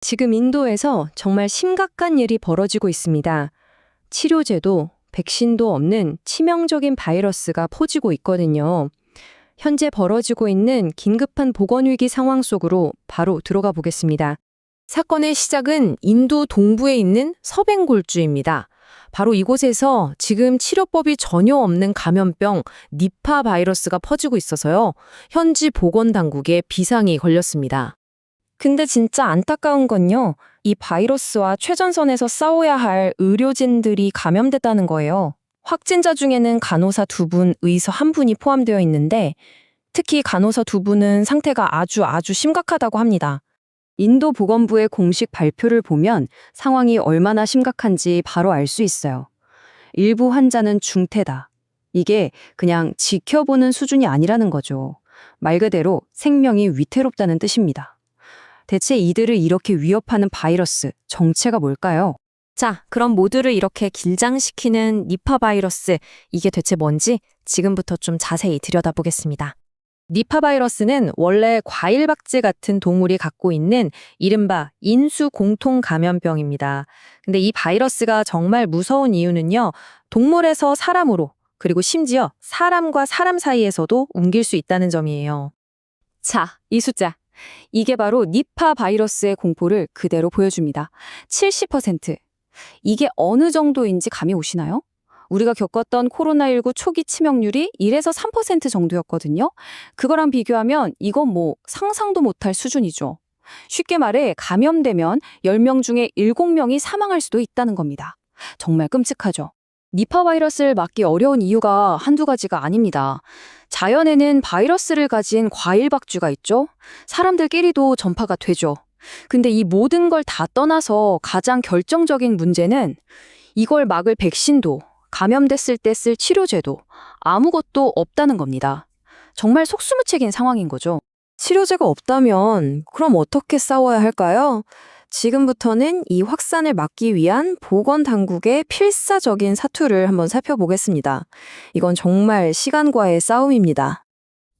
지금 인도에서 정말 심각한 일이 벌어지고 있습니다. 치료제도, 백신도 없는 치명적인 바이러스가 퍼지고 있거든요. 현재 벌어지고 있는 긴급한 보건위기 상황 속으로 바로 들어가 보겠습니다. 사건의 시작은 인도 동부에 있는 서벵골주입니다. 바로 이곳에서 지금 치료법이 전혀 없는 감염병 니파 바이러스가 퍼지고 있어서요. 현지 보건당국에 비상이 걸렸습니다. 근데 진짜 안타까운 건요. 이 바이러스와 최전선에서 싸워야 할 의료진들이 감염됐다는 거예요. 확진자 중에는 간호사 2분, 의사 1분이 포함되어 있는데 특히 간호사 2분은 상태가 아주 심각하다고 합니다. 인도 보건부의 공식 발표를 보면 상황이 얼마나 심각한지 바로 알 수 있어요. 일부 환자는 중태다. 이게 그냥 지켜보는 수준이 아니라는 거죠. 말 그대로 생명이 위태롭다는 뜻입니다. 대체 이들을 이렇게 위협하는 바이러스, 정체가 뭘까요? 자, 그럼 모두를 이렇게 길장시키는 니파 바이러스, 이게 대체 뭔지 지금부터 좀 자세히 들여다보겠습니다. 니파 바이러스는 원래 과일박쥐 같은 동물이 갖고 있는 이른바 인수 공통 감염병입니다. 근데 이 바이러스가 정말 무서운 이유는요, 동물에서 사람으로, 그리고 심지어 사람과 사람 사이에서도 옮길 수 있다는 점이에요. 자, 이 숫자. 이게 바로 니파 바이러스의 공포를 그대로 보여줍니다. 70%. 이게 어느 정도인지 감이 오시나요? 우리가 겪었던 코로나19 초기 치명률이 1에서 3% 정도였거든요. 그거랑 비교하면 이건 뭐 상상도 못할 수준이죠. 쉽게 말해 감염되면 10명 중에 7명이 사망할 수도 있다는 겁니다. 정말 끔찍하죠. 니파 바이러스를 막기 어려운 이유가 한두 가지가 아닙니다. 자연에는 바이러스를 가진 과일박쥐가 있죠. 사람들끼리도 전파가 되죠. 근데 이 모든 걸 다 떠나서 가장 결정적인 문제는 이걸 막을 백신도 감염됐을 때 쓸 치료제도 아무것도 없다는 겁니다. 정말 속수무책인 상황인 거죠. 치료제가 없다면 그럼 어떻게 싸워야 할까요? 지금부터는 이 확산을 막기 위한 보건당국의 필사적인 사투를 한번 살펴보겠습니다. 이건 정말 시간과의 싸움입니다.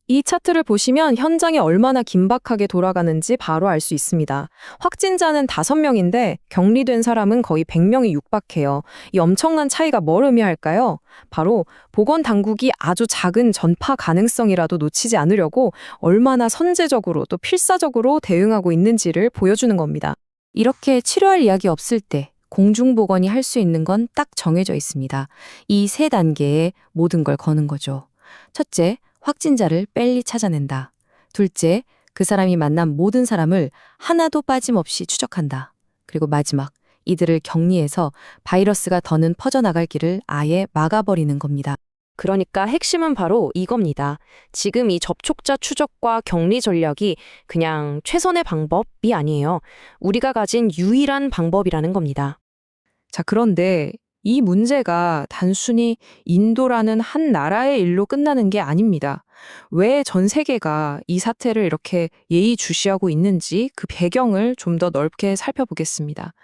이 차트를 보시면 현장이 얼마나 긴박하게 돌아가는지 바로 알 수 있습니다. 확진자는 5명인데 격리된 사람은 거의 100명이 육박해요. 이 엄청난 차이가 뭘 의미할까요? 바로 보건당국이 아주 작은 전파 가능성이라도 놓치지 않으려고 얼마나 선제적으로 또 필사적으로 대응하고 있는지를 보여주는 겁니다. 이렇게 치료할 이야기 없을 때 공중보건이 할 수 있는 건 딱 정해져 있습니다. 이 3단계에 모든 걸 거는 거죠. 첫째, 확진자를 빨리 찾아낸다. 둘째, 그 사람이 만난 모든 사람을 하나도 빠짐없이 추적한다. 그리고 마지막, 이들을 격리해서 바이러스가 더는 퍼져나갈 길을 아예 막아버리는 겁니다. 그러니까 핵심은 바로 이겁니다. 지금 이 접촉자 추적과 격리 전략이 그냥 최선의 방법이 아니에요. 우리가 가진 유일한 방법이라는 겁니다. 자, 그런데 이 문제가 단순히 인도라는 한 나라의 일로 끝나는 게 아닙니다. 왜 전 세계가 이 사태를 이렇게 예의주시하고 있는지 그 배경을 좀 더 넓게 살펴보겠습니다.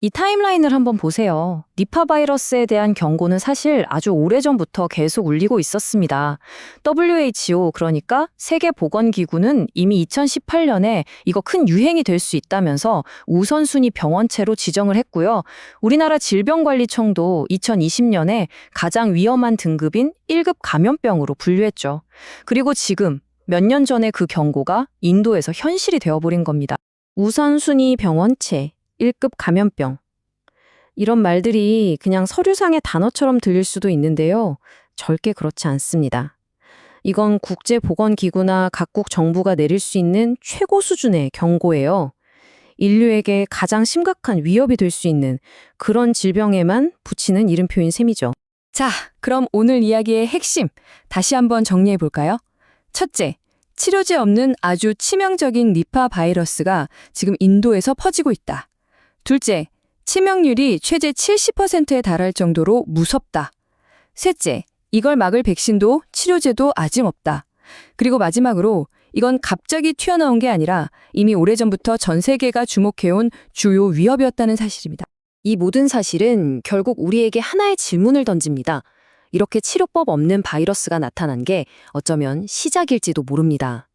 이 타임라인을 한번 보세요. 니파 바이러스에 대한 경고는 사실 아주 오래전부터 계속 울리고 있었습니다. WHO, 그러니까 세계보건기구는 이미 2018년에 이거 큰 유행이 될 수 있다면서 우선순위 병원체로 지정을 했고요. 우리나라 질병관리청도 2020년에 가장 위험한 등급인 1급 감염병으로 분류했죠. 그리고 지금 몇 년 전에 그 경고가 인도에서 현실이 되어버린 겁니다. 우선순위 병원체, 1급 감염병. 이런 말들이 그냥 서류상의 단어처럼 들릴 수도 있는데요. 절대 그렇지 않습니다. 이건 국제보건기구나 각국 정부가 내릴 수 있는 최고 수준의 경고예요. 인류에게 가장 심각한 위협이 될 수 있는 그런 질병에만 붙이는 이름표인 셈이죠. 자, 그럼 오늘 이야기의 핵심 다시 한번 정리해 볼까요? 첫째, 치료제 없는 아주 치명적인 니파 바이러스가 지금 인도에서 퍼지고 있다. 둘째, 치명률이 최대 70%에 달할 정도로 무섭다. 셋째, 이걸 막을 백신도 치료제도 아직 없다. 그리고 마지막으로 이건 갑자기 튀어나온 게 아니라 이미 오래전부터 전 세계가 주목해온 주요 위협이었다는 사실입니다. 이 모든 사실은 결국 우리에게 하나의 질문을 던집니다. 이렇게 치료법 없는 바이러스가 나타난 게 어쩌면 시작일지도 모릅니다.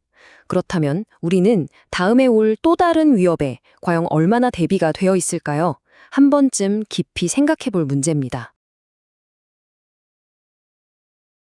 그렇다면 우리는 다음에 올 또 다른 위협에 과연 얼마나 대비가 되어 있을까요? 한 번쯤 깊이 생각해 볼 문제입니다.